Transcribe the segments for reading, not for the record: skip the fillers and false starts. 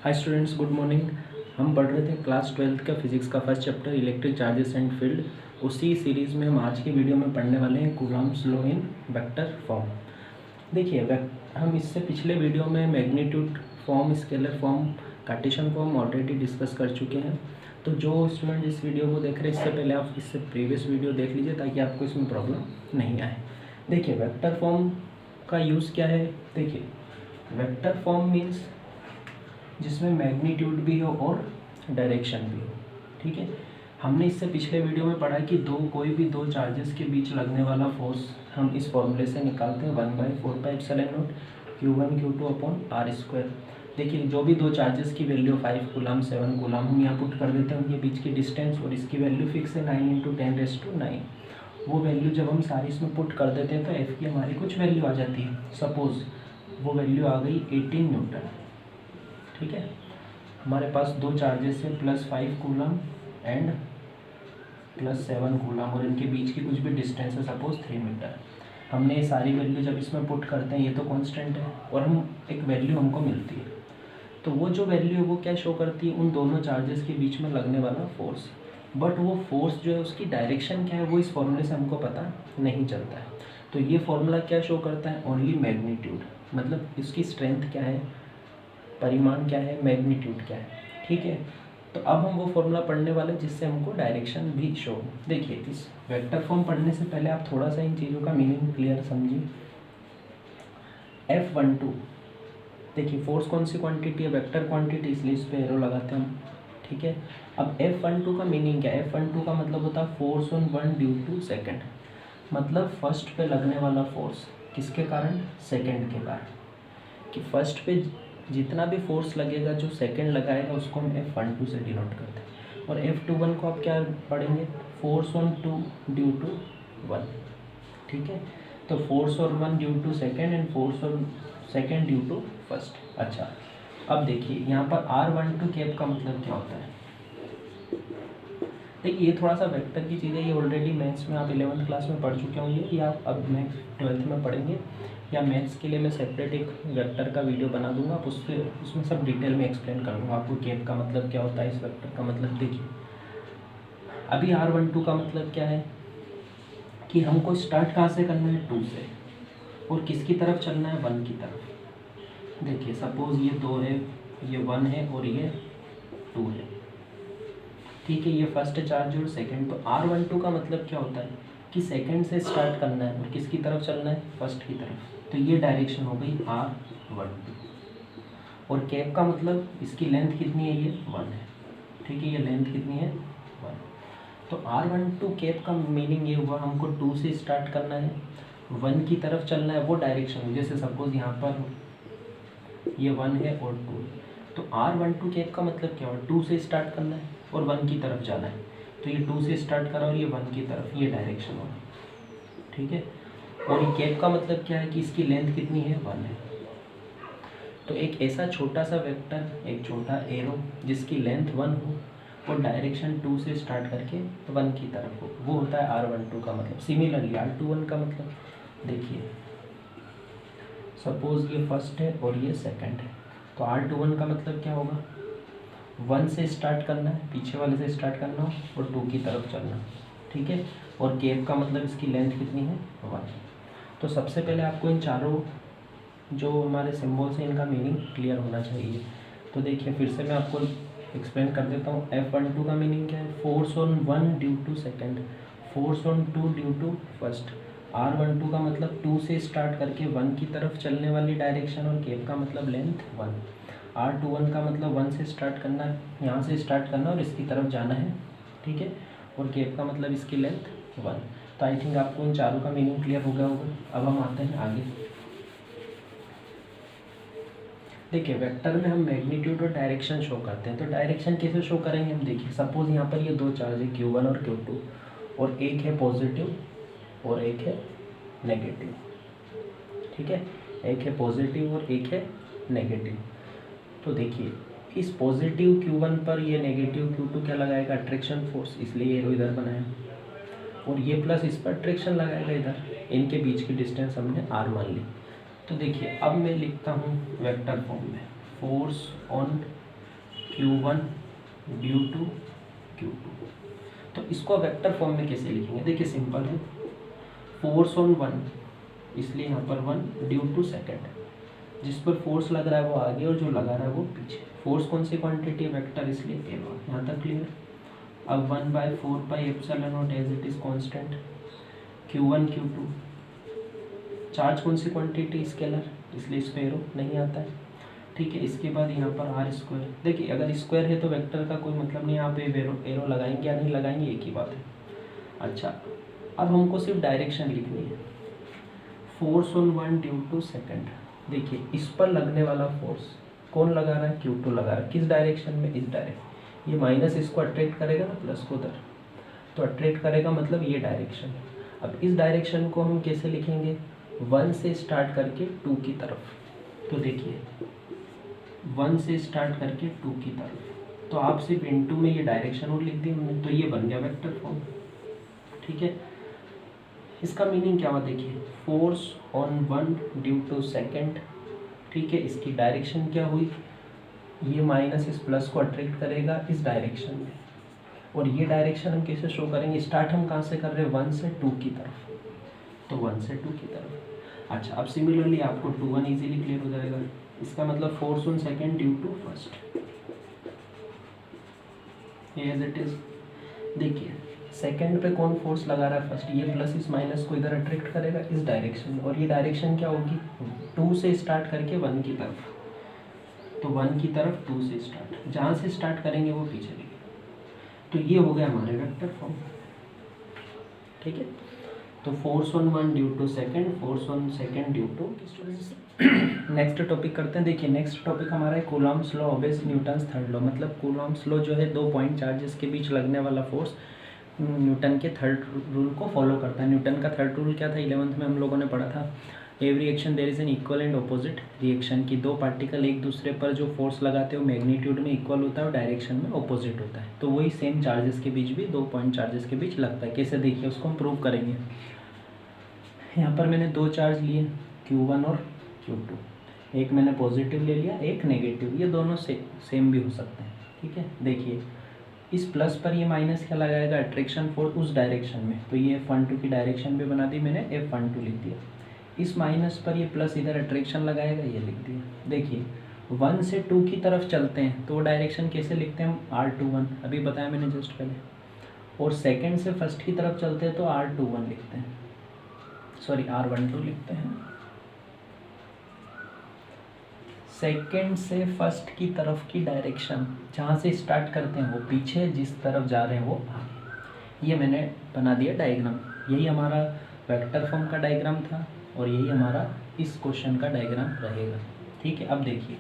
Hi students, good morning. हम पढ़ रहे थे क्लास 12th का फिजिक्स का first chapter electric charges and field. उसी सीरीज़ में हम आज की वीडियो में पढ़ने वाले हैं Coulomb's law in vector form. देखिए, हम इससे पिछले वीडियो में magnitude form, scalar form, Cartesian form already discuss कर चुके हैं। तो जो स्टूडेंट इस वीडियो को देख रहे हैं, इससे पहले आप इससे प्रीवियस वीडियो देख लीजिए ताकि आपको इसमें प्रॉब्लम नहीं आए। देखिए, वेक्टर फॉर्म का यूज़ क्या है। देखिए, वेक्टर फॉर्म मीन्स जिसमें मैग्नीट्यूड भी हो और डायरेक्शन भी हो। ठीक है, हमने इससे पिछले वीडियो में पढ़ा कि कोई भी दो चार्जेस के बीच लगने वाला फोर्स हम इस फॉर्मूले से निकालते हैं 1/4πε0 Q1 Q2 अपॉन r²। देखिए, जो भी दो चार्जेस की वैल्यू 5 कूलम 7 कूलम हम यहाँ पुट कर देते हैं उनके बीच की डिस्टेंस, और इसकी वैल्यू फिक्स है 9 × 10⁹ वो वैल्यू जब हम सारी इसमें पुट कर देते हैं तो एफ की हमारी कुछ वैल्यू आ जाती है। सपोज वो वैल्यू आ गई 18 न्यूटन। ठीक है, हमारे पास दो चार्जेस है +5 कूलम एंड +7 कूलम, और इनके बीच की कुछ भी डिस्टेंस है सपोज 3 मीटर। हमने ये सारी वैल्यू जब इसमें पुट करते हैं, ये तो कांस्टेंट है और हम एक वैल्यू हमको मिलती है। तो वो जो वैल्यू है वो क्या शो करती है, उन दोनों चार्जेस के बीच में लगने वाला फोर्स। बट वो फोर्स जो है उसकी डायरेक्शन क्या है वो इस फॉर्मूले से हमको पता नहीं चलता है। तो ये फॉर्मूला क्या शो करता है, ओनली मैग्नीट्यूड, मतलब इसकी स्ट्रेंथ क्या है, परिमाण क्या है, मैग्नीट्यूड क्या है। ठीक है, तो अब हम वो फॉर्मूला पढ़ने वाले जिससे हमको डायरेक्शन भी शो हो। देखिए, इस वेक्टर फॉर्म पढ़ने से पहले आप थोड़ा सा इन चीज़ों का मीनिंग क्लियर समझिए। F12, देखिए फोर्स कौन सी क्वांटिटी है, वेक्टर क्वांटिटी, इसलिए इस पर एरो लगाते हैं हम। ठीक है, अब F12 का मीनिंग क्या है। F12 का मतलब होता है force on 1 due to second, मतलब फर्स्ट पे लगने वाला फोर्स किसके कारण, सेकेंड के कारण। कि फर्स्ट पे जितना भी फोर्स लगेगा जो सेकंड लगाएगा उसको हम F12 से डिनोट करते हैं। और F21 को आप क्या पढ़ेंगे, फोर्स ऑन 2 ड्यू टू 1। ठीक है, तो force on 1 due to second and force on second due to first. अच्छा, अब देखिए यहाँ पर R12 कैप का मतलब क्या होता है। देखिए, ये थोड़ा सा वेक्टर की चीज़ है, ये ऑलरेडी मैथ्स में आप 11th क्लास में पढ़ चुके होंगे, या अब मैं 12th में पढ़ेंगे, या मैथ्स के लिए मैं सेपरेट एक वेक्टर का वीडियो बना दूंगा, आप उसमें सब डिटेल में एक्सप्लेन कर दूंगा आपको कैप का मतलब क्या होता है, इस वेक्टर का मतलब। देखिए, अभी R12 का मतलब क्या है कि हमको स्टार्ट कहाँ से करना है, 2 से, और किसकी तरफ चलना है, 1 की तरफ। देखिए, सपोज ये 2 है, ये 1 है और ये 2 है। ठीक है, ये फर्स्ट चार्ज और सेकंड। तो R12 का मतलब क्या होता है कि सेकंड से स्टार्ट करना है और किसकी तरफ चलना है, फर्स्ट की तरफ। तो ये डायरेक्शन हो गई R12। और कैप का मतलब इसकी लेंथ कितनी है, ये 1 है। ठीक है, ये लेंथ कितनी है, 1। तो R12 कैप का मीनिंग ये हुआ, हमको 2 से स्टार्ट करना है, 1 की तरफ चलना है, वो डायरेक्शन। जैसे सपोज यहाँ पर ये 1 है और 2 है, तो R12 कैप का मतलब क्या हुआ, 2 से स्टार्ट करना है और 1 की तरफ जाना है। तो ये 2 से स्टार्ट करा और ये 1 की तरफ, ये डायरेक्शन होगा। ठीक है, और ये कैप का मतलब क्या है कि इसकी लेंथ कितनी है, 1 है। तो एक ऐसा छोटा सा वेक्टर, एक छोटा एरो जिसकी लेंथ 1 हो और डायरेक्शन 2 से स्टार्ट करके 1 की तरफ हो, वो होता है R12 का मतलब। सिमिलरली R21 का मतलब, देखिए सपोज ये फर्स्ट है और ये सेकंड है, तो R21 का मतलब क्या होगा, 1 से स्टार्ट करना है, पीछे वाले से स्टार्ट करना हो और 2 की तरफ चलना। ठीक है, और कैप का मतलब इसकी लेंथ कितनी है, 1। तो सबसे पहले आपको इन चारों जो हमारे सिम्बल्स हैं इनका मीनिंग क्लियर होना चाहिए। तो देखिए, फिर से मैं आपको एक्सप्लेन कर देता हूँ। F12 का मीनिंग क्या है, force on 1 due to second, force on 2 due to first. R12 का मतलब 2 से स्टार्ट करके 1 की तरफ चलने वाली डायरेक्शन, और कैप का मतलब लेंथ 1। R21 का मतलब 1 से स्टार्ट करना है, यहाँ से स्टार्ट करना और इसकी तरफ जाना है। ठीक है, और कैप का मतलब इसकी लेंथ 1। तो आई थिंक आपको इन चारों का मीनिंग क्लियर हो गया होगा। अब हम आते हैं आगे। देखिए, वेक्टर में हम मैग्नीट्यूड और डायरेक्शन शो करते हैं। तो डायरेक्शन कैसे शो करेंगे हम, देखिए सपोज यहाँ पर ये दो चार्ज है Q1 और Q2, और एक है पॉजिटिव और एक है नेगेटिव। ठीक है, एक है पॉजिटिव और एक है नेगेटिव। तो देखिए, इस पॉजिटिव Q1 पर ये नेगेटिव Q2 क्या लगाएगा, अट्रैक्शन फोर्स, इसलिए एरो इधर बनाया, और ये प्लस इस पर अट्रैक्शन लगाएगा इधर। इनके बीच की डिस्टेंस हमने R मान ली। तो देखिए, अब मैं लिखता हूँ वेक्टर फॉर्म में, force on Q1 due to Q2। तो इसको वेक्टर फॉर्म में कैसे लिखेंगे? देखिए सिंपल है, फोर्स ऑन 1, इसलिए यहाँ पर 1 ड्यू टू सेकेंड, जिस पर फोर्स लग रहा है वो आगे और जो लगा रहा है वो पीछे। फोर्स कौन सी क्वांटिटी? वेक्टर, इसलिए A1। यहाँ तक क्लियर? अब 1/4πε0 as it is constant, Q1 Q2। Charge कौन सी क्वांटिटी? स्केलर, इसलिए इस पर एरो नहीं आता है। ठीक है, इसके बाद यहाँ पर r²। देखिए अगर स्क्वायर है तो वेक्टर का कोई मतलब नहीं, यहाँ पे एरो लगाएंगे या नहीं लगाएंगे एक ही बात है। अच्छा, अब हमको सिर्फ डायरेक्शन लिखनी है। Force on 1 due to second. देखिए इस पर लगने वाला फोर्स कौन लगा रहा है? Q2 लगा रहा है। किस डायरेक्शन में? इस डायरेक्शन। ये माइनस इसको अट्रैक्ट करेगा ना, प्लस को उधर, तो अट्रैक्ट करेगा मतलब ये डायरेक्शन। अब इस डायरेक्शन को हम कैसे लिखेंगे? 1 से स्टार्ट करके 2 की तरफ। तो देखिए 1 से स्टार्ट करके 2 की तरफ, तो आप सिर्फ इनटू में ये डायरेक्शन और लिख दी हमने, तो ये बन गया वेक्टर फॉर्म। ठीक है, इसका मीनिंग क्या हुआ? देखिए force on 1 due to second. ठीक है, इसकी डायरेक्शन क्या हुई? ये माइनस इस प्लस को अट्रैक्ट करेगा इस डायरेक्शन में, और ये डायरेक्शन हम कैसे शो करेंगे? स्टार्ट हम कहाँ से कर रहे हैं? 1 से 2 की तरफ, तो 1 से 2 की तरफ। अच्छा, अब सिमिलरली आपको 2 1 ईजिली क्लियर हो जाएगा। इसका मतलब force on second due to first, as it is. देखिए सेकेंड पे कौन फोर्स लगा रहा है? फर्स्ट। ये प्लस इस माइनस को इधर अट्रैक्ट करेगा इस डायरेक्शन में, और ये डायरेक्शन क्या होगी? 2 से स्टार्ट करके 1 की तरफ, तो 1 की तरफ 2 से स्टार्ट, जहाँ से स्टार्ट करेंगे वो पीछे लेंगे। तो ये हो गया हमारे वेक्टर फॉर्म। ठीक है, तो force on 1 due to second, force on second due to. Next topic करते हैं। देखिए नेक्स्ट टॉपिक हमारा है Coulomb's law obeys Newton's third law. मतलब कूलॉम्स लॉ जो है 2 पॉइंट चार्जेस के बीच लगने वाला फोर्स न्यूटन के थर्ड रूल को फॉलो करता है। न्यूटन का थर्ड रूल क्या था? 11th में हम लोगों ने पढ़ा था, every reaction there is an equal and opposite reaction, की 2 पार्टिकल एक दूसरे पर जो फोर्स लगाते हैं वो मैग्नीट्यूड में इक्वल होता है और डायरेक्शन में ऑपोजिट होता है। तो वही सेम चार्जेस के बीच भी 2 पॉइंट चार्जेस के बीच लगता है। कैसे? देखिए उसको हम प्रूव करेंगे। यहाँ पर मैंने 2 चार्ज लिए, Q1 और Q2, एक मैंने पॉजिटिव ले लिया, एक नेगेटिव। ये दोनों सेम भी हो सकते हैं। ठीक है, देखिए इस प्लस पर ये माइनस क्या लगाएगा? अट्रैक्शन फोर्स उस डायरेक्शन में, तो ये F12 की डायरेक्शन भी बना दी मैंने, F12 लिख दिया। इस माइनस पर ये प्लस इधर अट्रैक्शन लगाएगा, ये लिख दिया। देखिए 1 से 2 की तरफ चलते हैं तो वो डायरेक्शन कैसे लिखते हैं हम? R21, अभी बताया मैंने जस्ट पहले। और सेकेंड से फर्स्ट की तरफ चलते हैं तो R21 लिखते हैं, सॉरी R12 लिखते हैं। सेकेंड से फर्स्ट की तरफ की डायरेक्शन, जहाँ से स्टार्ट करते हैं वो पीछे, जिस तरफ जा रहे हैं वो आगे। ये मैंने बना दिया डायग्राम। यही हमारा वेक्टर फॉर्म का डायग्राम था और यही हमारा इस क्वेश्चन का डायग्राम रहेगा। ठीक है, अब देखिए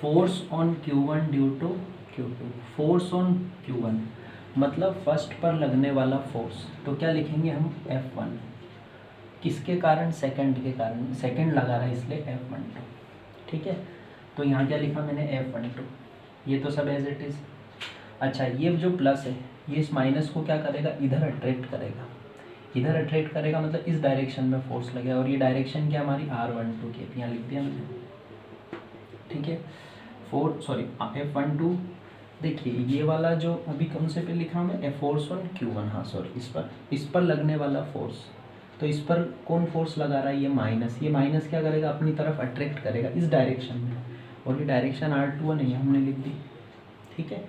force on Q1 due to Q2। Force on Q1 मतलब फर्स्ट पर लगने वाला फोर्स, तो क्या लिखेंगे हम? F1। किसके कारण? सेकंड के कारण, सेकंड लगा रहा है इसलिए F12। ठीक है, तो यहाँ क्या लिखा मैंने? F12। ये तो सब एज इट इज़। अच्छा, ये जो प्लस है ये इस माइनस को क्या करेगा? इधर अट्रैक्ट करेगा। इधर अट्रैक्ट करेगा मतलब इस डायरेक्शन में फोर्स लगेगा, और ये डायरेक्शन क्या हमारी? R12 की है, यहाँ लिख दिया मैंने। ठीक है, F12। देखिए ये वाला जो अभी कौन से पे लिखा मैं? फोर्स ऑन Q1, हाँ सॉरी, इस पर लगने वाला फोर्स। तो इस पर कौन फोर्स लगा रहा है? ये माइनस। ये माइनस क्या करेगा? अपनी तरफ अट्रैक्ट करेगा इस डायरेक्शन में, और ये डायरेक्शन R21 है, हमने लिख दी। ठीक है,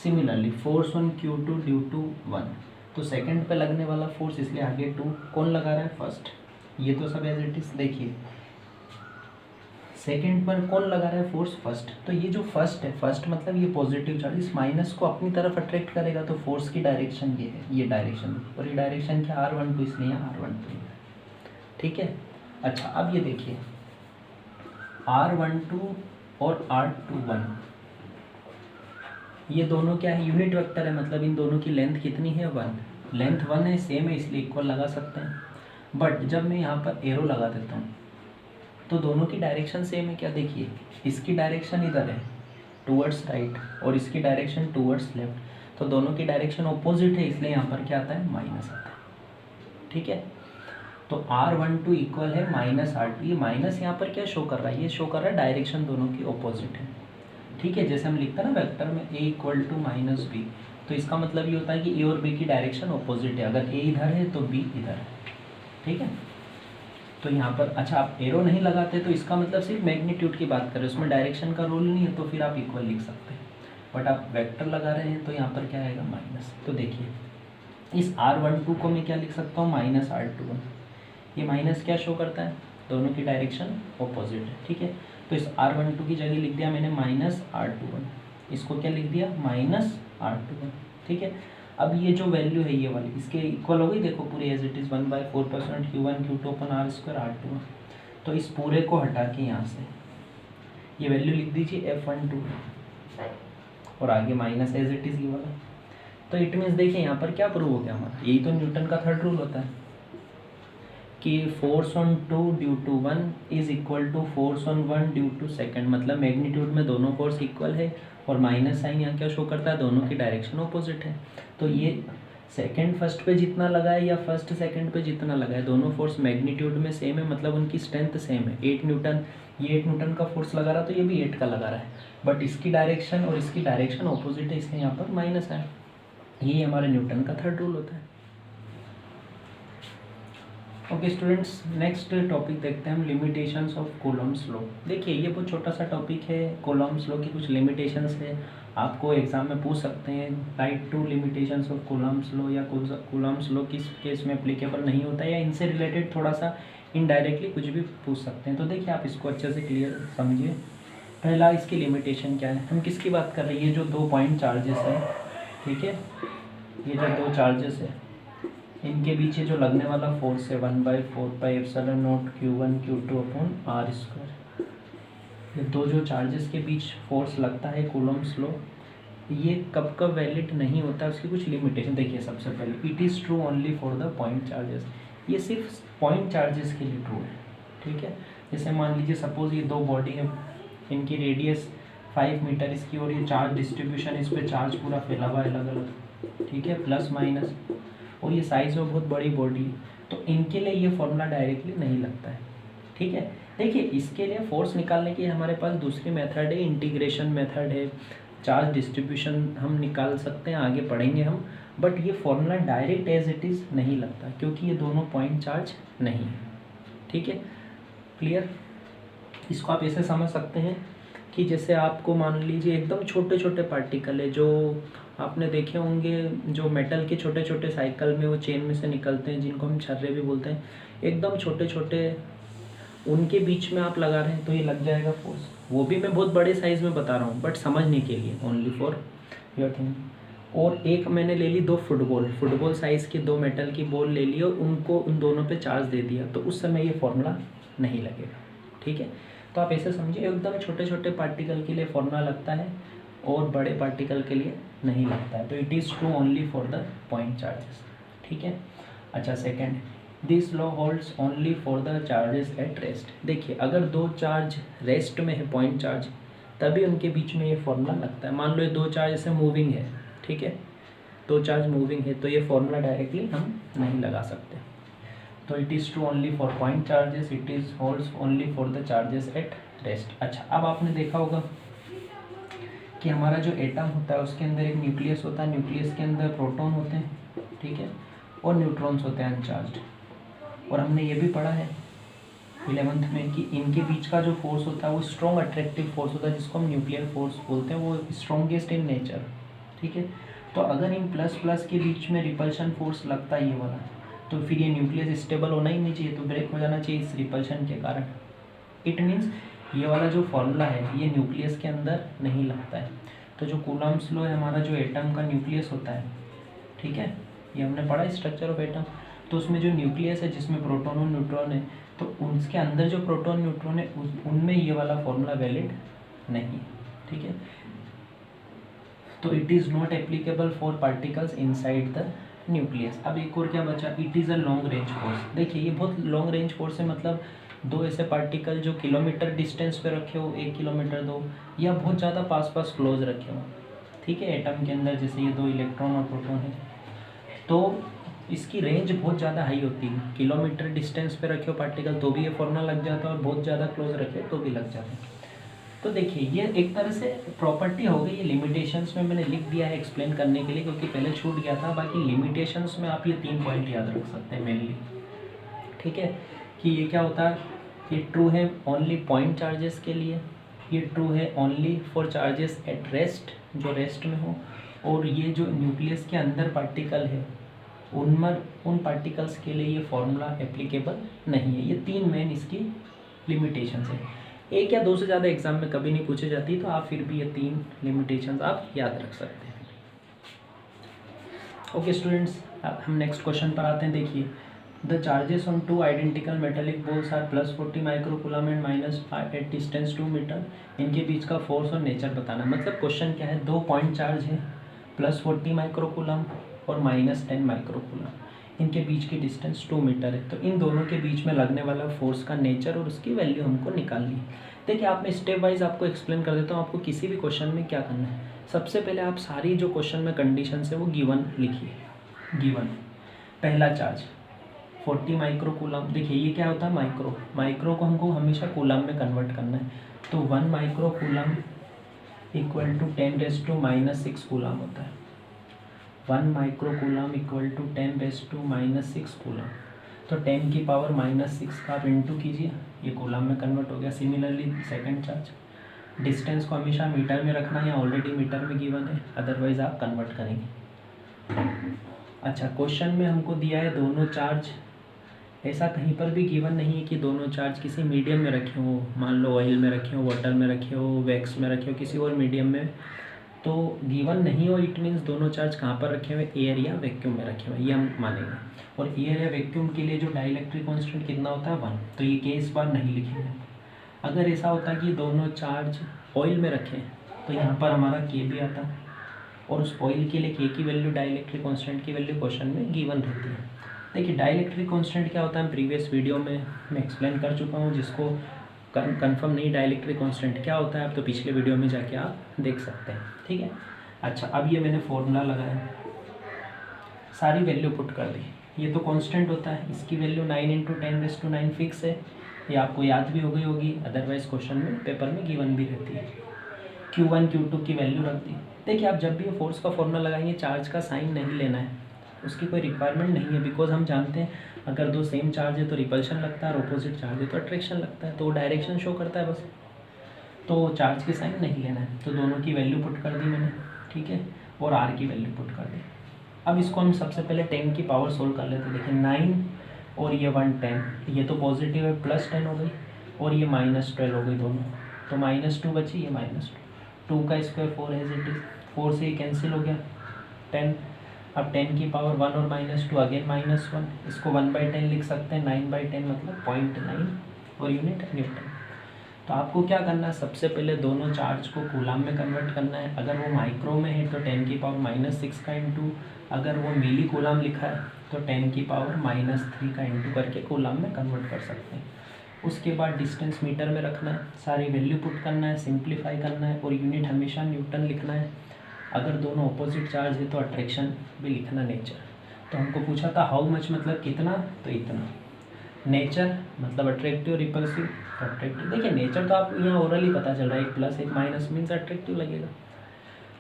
similarly force on Q2 due to 1, तो सेकंड पे लगने वाला फोर्स, इसलिए आगे 2 कौन लगा रहा है? फर्स्ट। ये तो सब एज इट इज। देखिए सेकंड पर कौन लगा रहा है फोर्स? फर्स्ट। तो ये जो फर्स्ट है, फर्स्ट मतलब ये पॉजिटिव चार्ज इस माइनस को अपनी तरफ अट्रैक्ट करेगा, तो फोर्स की डायरेक्शन ये है, ये डायरेक्शन, और ये डायरेक्शन क्या? R12, इसलिए R12। ठीक है, अच्छा अब ये देखिए R12 और R21 ये दोनों क्या है? यूनिट वेक्टर है, मतलब इन दोनों की लेंथ कितनी है? 1। लेंथ 1 है, सेम है, इसलिए इक्वल लगा सकते हैं। बट जब मैं यहाँ पर एरो लगा देता हूँ तो दोनों की डायरेक्शन सेम है क्या? देखिए इसकी डायरेक्शन इधर है टूवर्ड्स राइट, और इसकी डायरेक्शन टूवर्ड्स लेफ्ट, तो दोनों की डायरेक्शन ऑपोजिट है, इसलिए यहाँ पर क्या आता है? माइनस आता है। ठीक है, तो R12 इक्वल है -R2। ये माइनस यहाँ पर क्या शो कर रहा है? ये शो कर रहा है डायरेक्शन दोनों की ऑपोजिट है। ठीक है, जैसे हम लिखते हैं ना वेक्टर में a equal to minus B, तो इसका मतलब ये होता है कि a और b की डायरेक्शन अपोजिट है, अगर a इधर है तो b इधर है, ठीक है। तो यहाँ पर अच्छा आप एरो नहीं लगाते तो इसका मतलब सिर्फ मैग्नीट्यूड की बात करें, उसमें डायरेक्शन का रोल नहीं है, तो फिर आप इक्वल लिख सकते हैं। बट आप वेक्टर लगा रहे हैं तो यहाँ पर क्या आएगा माइनस। तो देखिए इस R12 को मैं क्या लिख सकता हूँ माइनस R21, ये माइनस क्या शो करता है, दोनों की डायरेक्शन ऑपोजिट है, ठीक है। तो इस R12 की जगह लिख दिया मैंने माइनस R21, इसको क्या लिख दिया माइनस R21, ठीक है। अब ये जो वैल्यू है ये वाली इसके इक्वल हो गई, देखो पूरी as it is 1/4% Q1 Q2 upon R² R2। तो इस पूरे को हटा के यहाँ से ये वैल्यू लिख दीजिए F12 और आगे माइनस एज इट इज़ ये वाला। तो इट मीन्स देखिए यहाँ पर क्या प्रूव हो गया हमारा, यही तो न्यूटन का थर्ड रूल होता है कि force on 2 due to 1 is equal to force on 1 due to second. मतलब मैग्नीट्यूड में दोनों फोर्स इक्वल है और माइनस साइन यहाँ क्या शो करता है, दोनों की डायरेक्शन ऑपोजिट है। तो ये सेकंड फर्स्ट पे जितना लगा है या फर्स्ट सेकंड पे जितना लगा है, दोनों फोर्स मैग्नीट्यूड में सेम है, मतलब उनकी स्ट्रेंथ सेम है। 8 न्यूटन, ये 8 न्यूटन का फोर्स लगा रहा तो ये भी 8 का लगा रहा है, बट इसकी डायरेक्शन और इसकी डायरेक्शन ऑपोजिट है, इसलिए यहाँ पर माइनस है। ये हमारे न्यूटन का थर्ड रूल होता है। ओके स्टूडेंट्स, नेक्स्ट टॉपिक देखते हैं हम, लिमिटेशंस ऑफ कूलम्ब्स लॉ। देखिए ये बहुत छोटा सा टॉपिक है, कूलम्ब्स लॉ की कुछ लिमिटेशंस है, आपको एग्जाम में पूछ सकते हैं। Write to limitations of Coulomb's law या कूलम्ब्स लॉ किस केस में एप्लीकेबल नहीं होता है, या इनसे रिलेटेड थोड़ा सा इनडायरेक्टली कुछ भी पूछ सकते हैं। तो देखिए आप इसको अच्छे से क्लियर समझिए। पहला इसकी लिमिटेशन क्या है, हम किसकी बात कर रहे हैं, ये जो 2 पॉइंट चार्जेस है, ठीक है, ये जो 2 चार्जेस है इनके बीच जो लगने वाला फोर्स है 1/4πε0 Q1 Q2 अपॉन R²। ये 2 जो चार्जेस के बीच फोर्स लगता है कूलम्ब्स लॉ, ये कब कब वैलिड नहीं होता है, उसकी कुछ लिमिटेशन देखिए। सबसे पहले it is true only for the point charges, ये सिर्फ पॉइंट चार्जेस के लिए ट्रू है, ठीक है। जैसे मान लीजिए सपोज ये 2 बॉडी है, इनकी रेडियस 5 मीटर इसकी, और ये चार्ज डिस्ट्रीब्यूशन, इस पर चार्ज पूरा फैला हुआ है अलग अलग, ठीक है, प्लस माइनस, और ये साइज़ में बहुत बड़ी बॉडी, तो इनके लिए ये फॉर्मूला डायरेक्टली नहीं लगता है, ठीक है। देखिए इसके लिए फोर्स निकालने की हमारे पास दूसरी मेथड है, इंटीग्रेशन मेथड है, चार्ज डिस्ट्रीब्यूशन हम निकाल सकते हैं, आगे पढ़ेंगे हम। बट ये formula direct as it is नहीं लगता क्योंकि ये दोनों पॉइंट चार्ज नहीं है, ठीक है, क्लियर। इसको आप ऐसे समझ सकते हैं कि जैसे आपको मान लीजिए एकदम छोटे छोटे पार्टिकल है, जो आपने देखे होंगे जो मेटल के छोटे छोटे साइकिल में वो चेन में से निकलते हैं, जिनको हम छर्रे भी बोलते हैं, एकदम छोटे छोटे, उनके बीच में आप लगा रहे हैं तो ये लग जाएगा फोर्स। वो भी मैं बहुत बड़े साइज़ में बता रहा हूँ बट समझने के लिए, ओनली फॉर योर थिंग। और एक मैंने ले ली 2 फुटबॉल साइज़ की 2 मेटल की बॉल ले ली और उनको उन दोनों पे चार्ज दे दिया, तो उस समय ये फॉर्मूला नहीं लगेगा, ठीक है। तो आप ऐसे समझिए एकदम छोटे छोटे पार्टिकल के लिए फॉर्मूला लगता है और बड़े पार्टिकल के लिए नहीं लगता है। तो it is true only for the point charges, ठीक है। अच्छा second, this law holds only for the charges at rest. देखिए अगर 2 चार्ज रेस्ट में है, पॉइंट चार्ज, तभी उनके बीच में ये फॉर्मूला लगता है। मान लो ये 2 चार्ज ऐसे मूविंग है, ठीक है, 2 चार्ज मूविंग है, तो ये फॉर्मूला डायरेक्टली हम नहीं लगा सकते। तो it is true only for point charges, it is holds only for the charges at rest. अच्छा अब आपने देखा होगा कि हमारा जो एटम होता है उसके अंदर एक न्यूक्लियस होता है, न्यूक्लियस के अंदर प्रोटॉन होते हैं, ठीक है, और न्यूट्रॉन्स होते हैं अनचार्ज्ड। और हमने ये भी पढ़ा है 11th में कि इनके बीच का जो फोर्स होता है वो स्ट्रॉन्ग अट्रैक्टिव फोर्स होता है, जिसको हम न्यूक्लियर फोर्स बोलते हैं, वो स्ट्रॉन्गेस्ट इन नेचर, ठीक है। तो अगर इन प्लस प्लस के बीच में रिपल्शन फोर्स लगता है ये वाला, तो फिर ये न्यूक्लियस स्टेबल होना ही नहीं चाहिए, तो ब्रेक हो जाना चाहिए इस रिपल्शन के कारण। इट मीन्स ये वाला जो फॉर्मूला है ये न्यूक्लियस के अंदर नहीं लगता है। तो जो कूलम्ब्स लॉ है, हमारा जो एटम का न्यूक्लियस होता है, ठीक है, ये हमने पढ़ा स्ट्रक्चर ऑफ एटम, तो उसमें जो न्यूक्लियस है जिसमें प्रोटॉन और न्यूट्रॉन है, तो उसके अंदर जो प्रोटॉन न्यूट्रॉन है उनमें ये वाला फॉर्मूला वैलिड नहीं है, ठीक है। तो it is not applicable for particles inside the nucleus. अब एक और क्या बचा, it is a long range force. देखिए ये बहुत लॉन्ग रेंज फोर्स है, मतलब 2 ऐसे पार्टिकल जो किलोमीटर डिस्टेंस पे रखे हो, 1 किलोमीटर 2, या बहुत ज़्यादा पास पास क्लोज रखे हो, ठीक है, एटम के अंदर, जैसे ये 2 इलेक्ट्रॉन और प्रोटॉन है, तो इसकी रेंज बहुत ज़्यादा हाई होती है। किलोमीटर डिस्टेंस पे रखे हो पार्टिकल तो भी ये फॉर्मूला लग जाता है, और बहुत ज़्यादा क्लोज रखे तो भी लग जाता है। तो देखिए ये एक तरह से प्रॉपर्टी हो गई, ये लिमिटेशंस में मैंने लिख दिया है एक्सप्लेन करने के लिए, क्योंकि पहले छूट गया था। बाकी लिमिटेशंस में आप ये 3 पॉइंट याद रख सकते हैं मेनली, ठीक है। कि ये क्या होता है, ये ट्रू है ओनली पॉइंट चार्जेस के लिए, ये ट्रू है only for charges at rest, जो रेस्ट में हो, और ये जो न्यूक्लियस के अंदर पार्टिकल है उन पार्टिकल्स के लिए ये फॉर्मूला एप्लीकेबल नहीं है। ये 3 मेन इसकी लिमिटेशंस है। एक या 2 से ज़्यादा एग्जाम में कभी नहीं पूछी जाती, तो आप फिर भी ये 3 लिमिटेशंस आप याद रख सकते हैं। ओके स्टूडेंट्स, अब हम नेक्स्ट क्वेश्चन पर आते हैं। देखिए, the charges on 2 identical metallic balls are +40 microcoulomb and -5 at distance 2 metre. इनके बीच का फोर्स और नेचर बताना। मतलब क्वेश्चन क्या है, 2 पॉइंट चार्ज है, +40 माइक्रोकूलम और -10 माइक्रोकूलम, इनके बीच की डिस्टेंस 2 मीटर है। तो इन दोनों के बीच में लगने वाला फोर्स का नेचर और उसकी वैल्यू हमको निकालनी है। देखिए, आप मैं स्टेप वाइज आपको एक्सप्लेन कर देता हूँ। आपको किसी भी क्वेश्चन में क्या करना है, सबसे पहले आप सारी जो क्वेश्चन में कंडीशन है वो गिवन लिखिए। गिवन पहला चार्ज 40 माइक्रोकूलम। देखिए ये क्या होता है, माइक्रो को हमको हमेशा कूलम में कन्वर्ट करना है। तो 1 माइक्रोकूलम इक्वल टू 10⁻⁻6 कूलम होता है। 1 माइक्रोकूलम इक्वल टू 10⁻⁻6 कूलम। तो 10 की पावर -6 का आप इंटू कीजिए, ये कूलम में कन्वर्ट हो गया। सिमिलरली सेकंड चार्ज, डिस्टेंस को हमेशा मीटर में रखना है, ऑलरेडी मीटर में गिवन है, अदरवाइज आप कन्वर्ट करेंगे। अच्छा, क्वेश्चन में हमको दिया है दोनों चार्ज, ऐसा कहीं पर भी गिवन नहीं है कि दोनों चार्ज किसी मीडियम में रखे हो, मान लो ऑयल में रखे हो, वाटर में रखे हो, वैक्स में रखे हो, किसी और मीडियम में, तो गिवन नहीं हो। इट मीन्स दोनों चार्ज कहाँ पर रखे हुए, एयर या वैक्यूम में रखे हुए, ये हम मानेंगे। और एयर या वैक्यूम के लिए जो डाइलेक्ट्रिक कांस्टेंट कितना होता है, 1। तो ये के इस बार नहीं लिखेंगे। अगर ऐसा होता है कि दोनों चार्ज ऑयल में रखें, तो यहाँ पर हमारा के भी आता, और उस ऑयल के लिए के की वैल्यू, डाइलेक्ट्रिक कांस्टेंट की वैल्यू क्वेश्चन में गिवन रहती है। देखिए, डाइलेक्ट्रिक कांस्टेंट क्या होता है, प्रीवियस वीडियो में मैं एक्सप्लेन कर चुका हूँ। जिसको कंफर्म नहीं डाइलेक्ट्रिक कांस्टेंट क्या होता है, आप तो पिछले वीडियो में जाके आप देख सकते हैं, ठीक है। अच्छा, अब ये मैंने फॉर्मूला लगाया, सारी वैल्यू पुट कर दी। ये तो कांस्टेंट होता है, इसकी वैल्यू 9 × 10⁻⁹ फिक्स है, ये आपको याद भी हो गई होगी, अदरवाइज क्वेश्चन में पेपर में गिवन भी रहती है। Q1 Q2 की वैल्यू रख दी। देखिए, आप जब भी फोर्स का फॉर्मूला लगाएंगे, चार्ज का साइन नहीं लेना है, उसकी कोई रिक्वायरमेंट नहीं है। बिकॉज हम जानते हैं अगर 2 सेम चार्ज है तो रिपल्शन लगता है, और अपोजिट चार्ज है तो अट्रैक्शन लगता है, तो वो डायरेक्शन शो करता है बस। तो चार्ज के साइन नहीं लेना है, तो दोनों की वैल्यू पुट कर दी मैंने, ठीक है, और आर की वैल्यू पुट कर दी। अब इसको हम सबसे पहले 10 की पावर सोल्व कर लेते हैं। देखिए 9 और ये 1 10, ये तो पॉजिटिव है, +10 हो गई, और ये -12 हो गई दोनों, तो -2 बची, ये -2 का स्क्वायर 4 एज इट इज़, 4 से ये कैंसिल हो गया 10। अब 10 की पावर 1 और -2 अगेन -1, इसको 1/10 लिख सकते हैं, 9/10 मतलब 0.9 और यूनिट न्यूटन। तो आपको क्या करना है, सबसे पहले दोनों चार्ज को कूलम में कन्वर्ट करना है। अगर वो माइक्रो में है तो 10 की पावर -6 का इंटू, अगर वो मिली कूलम लिखा है तो 10 की पावर -3 का इंटू करके कूलम में कन्वर्ट कर सकते हैं। उसके बाद डिस्टेंस मीटर में रखना है, सारी वैल्यू पुट करना है, सिंप्लीफाई करना है, और यूनिट हमेशा न्यूटन लिखना है। अगर दोनों अपोजिट चार्ज है तो अट्रैक्शन भी लिखना, नेचर। तो हमको पूछा था हाउ मच मतलब कितना, तो इतना। नेचर मतलब अट्रैक्टिव, रिपल्सिव, अट्रैक्टिव। देखिए नेचर तो आप यहाँ ओरली पता चल रहा है, 1 + 1 माइनस मीन्स अट्रैक्टिव लगेगा।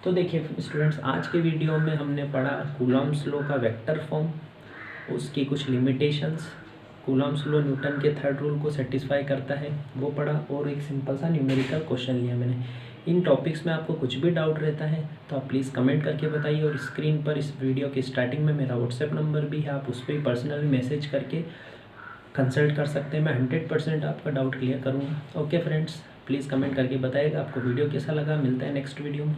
तो देखिए स्टूडेंट्स, आज के वीडियो में हमने पढ़ा कूलॉम्स लॉ का वेक्टर फॉर्म, उसकी कुछ लिमिटेशंस, कूलॉम्स लॉ न्यूटन के थर्ड रूल को सेटिस्फाई करता है वो पढ़ा, और एक सिंपल सा न्यूमेरिकल क्वेश्चन लिया मैंने। इन टॉपिक्स में आपको कुछ भी डाउट रहता है तो आप प्लीज़ कमेंट करके बताइए, और स्क्रीन पर इस वीडियो के स्टार्टिंग में मेरा व्हाट्सएप नंबर भी है, आप उस पर पर्सनली मैसेज करके कंसल्ट कर सकते हैं। मैं 100% आपका डाउट क्लियर करूँगा। ओके फ्रेंड्स, प्लीज़ कमेंट करके बताइएगा आपको वीडियो कैसा लगा। मिलता है नेक्स्ट वीडियो में।